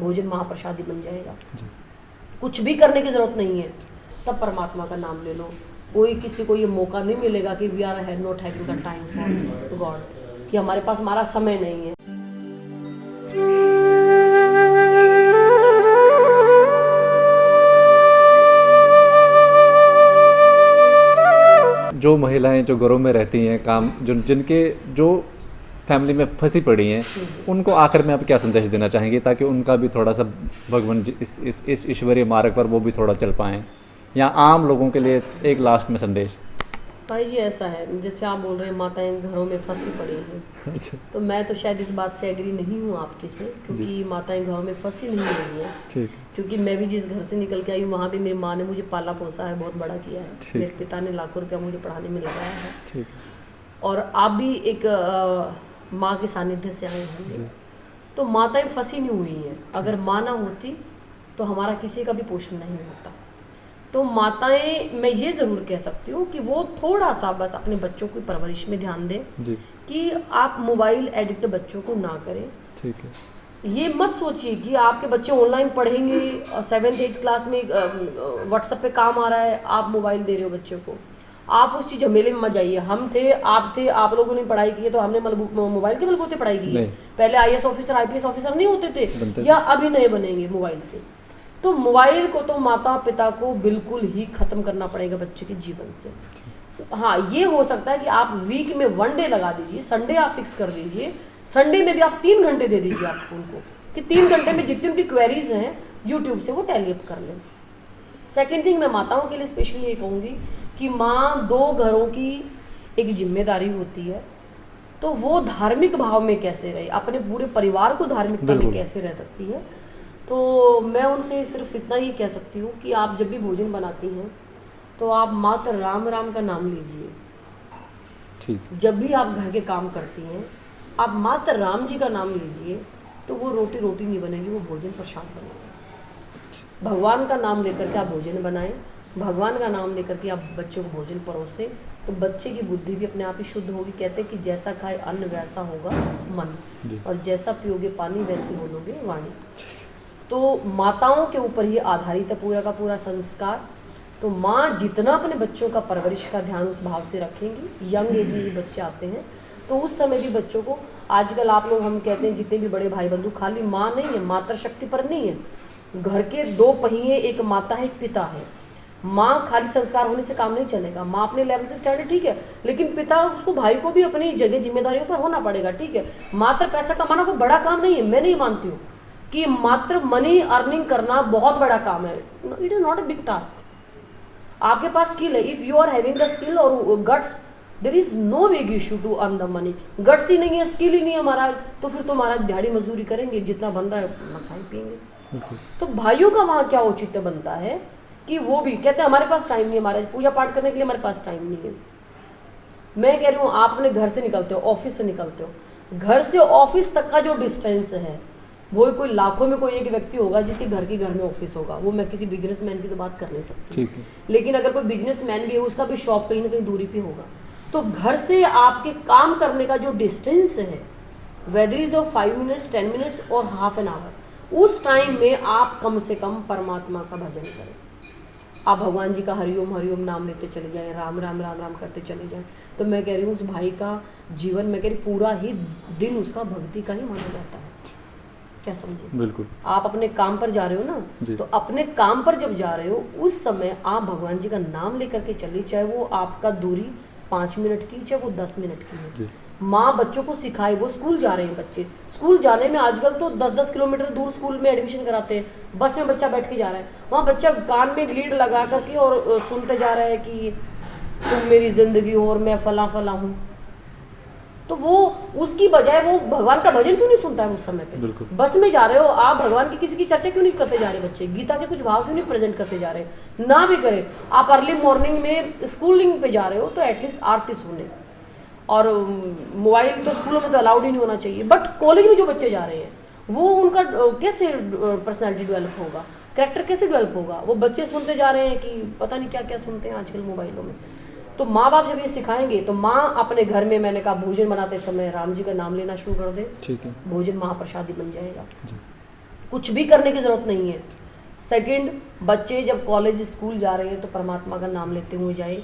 भोजन महाप्रसादी बन जाएगा। कुछ भी करने की जरूरत नहीं है, तब परमात्मा का नाम ले लो। कोई किसी को ये मौका नहीं मिलेगा कि we are not having the time for God, कि हमारे पास हमारा समय नहीं है। जो महिलाएं जो घरों में रहती हैं, काम जिनके जो फैमिली में फंसी पड़ी हैं, उनको आखिर में आप क्या संदेश देना चाहेंगे ताकि उनका भी थोड़ा सा भगवान इस ईश्वरीय मार्ग पर वो भी थोड़ा चल पाएँ, या आम लोगों के लिए एक लास्ट में संदेश? भाई जी ऐसा है, जैसे आप बोल रहे हैं माताएं घरों में फंसी पड़ी हैं, तो मैं तो शायद इस बात से एग्री नहीं हूँ आपके से, क्योंकि माताएं घरों में फंसी नहीं रही हैं। ठीक। क्योंकि मैं भी जिस घर से निकल के आई हूँ वहाँ भी मेरी माँ ने मुझे पाला पोसा है, बहुत बड़ा किया है। मेरे पिता ने लाखों रुपया मुझे पढ़ाने में लगाया है। ठीक। और आप भी एक माँ के सानिध्य से आए होंगे, तो माताएं फंसी नहीं हुई हैं। अगर माँ ना होती तो हमारा किसी का भी पोषण नहीं होता। तो माताएं, मैं ये ज़रूर कह सकती हूँ कि वो थोड़ा सा बस अपने बच्चों की परवरिश में ध्यान दें, कि आप मोबाइल एडिक्ट बच्चों को ना करें। ठीक है। ये मत सोचिए कि आपके बच्चे ऑनलाइन पढ़ेंगे और 7th-8th क्लास में व्हाट्सएप पे काम आ रहा है, आप मोबाइल दे रहे हो बच्चों को। आप उस चीज़ झमेले में मत जाइए। हम थे, आप लोगों ने पढ़ाई की है, तो हमने मोबाइल के बलबूते पढ़ाई की है। पहले IAS ऑफिसर IPS ऑफिसर नहीं होते थे, या अभी नए बनेंगे मोबाइल से। तो मोबाइल को तो माता पिता को बिल्कुल ही ख़त्म करना पड़ेगा बच्चे के जीवन से। हाँ, ये हो सकता है कि आप वीक में 1 डे लगा दीजिए, संडे आप फिक्स कर दीजिए। संडे में भी आप 3 घंटे दे दीजिए आपको उनको, कि 3 घंटे में जितनी उनकी क्वेरीज हैं यूट्यूब से वो टैली अप कर लें। सेकेंड थिंग, मैं माताओं के लिए स्पेशली ये कहूँगी कि माँ 2 घरों की एक जिम्मेदारी होती है, तो वो धार्मिक भाव में कैसे रहे, अपने पूरे परिवार को धार्मिकता में कैसे रह सकती है। तो मैं उनसे सिर्फ इतना ही कह सकती हूँ कि आप जब भी भोजन बनाती हैं तो आप मात्र राम राम का नाम लीजिए। ठीक। जब भी आप घर के काम करती हैं आप मात्र राम जी का नाम लीजिए, तो वो रोटी रोटी नहीं बनेगी, वो भोजन प्रसाद बनेगा। भगवान का नाम लेकर के आप भोजन बनाएं, भगवान का नाम लेकर के आप बच्चों को भोजन परोसें, तो बच्चे की बुद्धि भी अपने आप ही शुद्ध होगी। कहते हैं कि जैसा खाए अन्न वैसा होगा मन, और जैसा पियोगे पानी वैसी बोलोगे वाणी। तो माताओं के ऊपर ही आधारित है पूरा का पूरा संस्कार। तो माँ जितना अपने बच्चों का परवरिश का ध्यान उस भाव से रखेंगी, यंग एज में भी बच्चे आते हैं तो उस समय भी बच्चों को, आजकल आप लोग, हम कहते हैं जितने भी बड़े भाई बंधु, खाली माँ नहीं है, मातृशक्ति पर नहीं है। घर के 2 पहिए, एक माता है एक पिता है। माँ खाली संस्कार होने से काम नहीं चलेगा। माँ अपने लेवल से स्टैंडर्ड ठीक है, लेकिन पिता, उसको भाई को भी अपनी जगह जिम्मेदारियों पर होना पड़ेगा। ठीक है, मात्र पैसा कमाना कोई बड़ा काम नहीं है। मैं नहीं मानती हूँ कि मात्र मनी अर्निंग करना बहुत बड़ा काम है। It is not a big task. आपके पास स्किल है, if you are having the skill और guts, there is no big issue to earn the money. Guts ही नहीं है, स्किल ही नहीं है महाराज, तो फिर तो महाराज दिहाड़ी मजदूरी करेंगे, जितना बन रहा है उतना खाई पिएंगे। तो भाइयों का वहाँ क्या औचित्य बनता है कि वो भी कहते हैं हमारे पास टाइम नहीं है महाराज, पूजा पाठ करने के लिए हमारे पास टाइम नहीं है। मैं कह रही हूँ, आप अपने घर से निकलते हो, ऑफिस से निकलते हो, घर से ऑफिस तक का जो डिस्टेंस है वो कोई लाखों में कोई एक व्यक्ति होगा जिसके घर में ऑफिस होगा। वो मैं किसी बिजनेसमैन की तो बात कर नहीं सकती, लेकिन अगर कोई बिजनेसमैन भी है उसका भी शॉप कहीं ना कहीं दूरी पे होगा। तो घर से आपके काम करने का जो डिस्टेंस है, whether is of 5 minutes 10 minutes और हाफ एन आवर, उस टाइम में आप कम से कम परमात्मा का भजन करें। आप भगवान जी का हरिओम हरिओम नाम लेते चले जाएं, राम राम राम राम करते चले जाएं। तो मैं कह रही हूँ उस भाई का जीवन, मैं कह रही पूरा ही दिन उसका भक्ति का ही माना जाता है। क्या समझे? बिल्कुल। आप अपने काम पर जा रहे हो ना, तो अपने काम पर जब जा रहे हो उस समय आप भगवान जी का नाम लेकर के चलिए, चाहे वो आपका दूरी 5 मिनट की, चाहे वो 10 मिनट की है। माँ बच्चों को सिखाए, वो स्कूल जा रहे हैं बच्चे, स्कूल जाने में आजकल तो 10-10 किलोमीटर दूर स्कूल में एडमिशन कराते हैं, बस में बच्चा बैठ के जा रहा है, वहाँ बच्चा कान में लीड लगा करके और सुनते जा रहा है कि तुम मेरी जिंदगी हो और मैं फला फला हूँ। तो वो उसकी बजाय वो भगवान का भजन क्यों नहीं सुनता है उस समय पे? बस में जा रहे हो आप, भगवान की किसी की चर्चा क्यों नहीं करते जा रहे बच्चे? गीता के कुछ भाव क्यों नहीं प्रेजेंट करते जा रहे? ना भी करें, आप अर्ली मॉर्निंग में स्कूलिंग पे जा रहे हो तो एटलीस्ट आरती सुने। और मोबाइल तो स्कूलों में तो अलाउड ही नहीं होना चाहिए, बट कॉलेज में जो बच्चे जा रहे हैं वो उनका कैसे पर्सनैलिटी डेवलप होगा, कैरेक्टर कैसे डेवलप होगा? वो बच्चे सुनते जा रहे हैं कि पता नहीं क्या क्या सुनते हैं आजकल मोबाइलों में। तो माँ बाप जब ये सिखाएंगे तो माँ अपने घर में, मैंने कहा भोजन बनाते समय राम जी का नाम लेना शुरू कर दे, ठीक है, भोजन महाप्रसादी बन जाएगा। कुछ भी करने की ज़रूरत नहीं है। सेकंड, बच्चे जब कॉलेज स्कूल जा रहे हैं तो परमात्मा का नाम लेते हुए जाएं।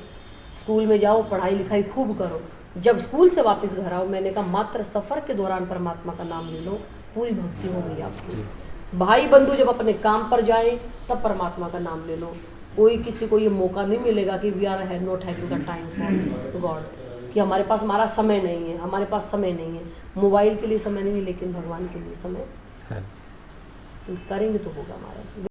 स्कूल में जाओ, पढ़ाई लिखाई खूब करो, जब स्कूल से वापस घर आओ, मैंने कहा मात्र सफ़र के दौरान परमात्मा का नाम ले लो, पूरी भक्ति हो गई आपकी। भाई बंधु जब अपने काम पर जाए तब परमात्मा का नाम ले लो। कोई किसी को ये मौका नहीं मिलेगा कि वी आर है not having the time for God, कि हमारे पास हमारा समय नहीं है, हमारे पास समय नहीं है, मोबाइल के लिए समय नहीं है, लेकिन भगवान के लिए समय है। करेंगे तो होगा हमारा।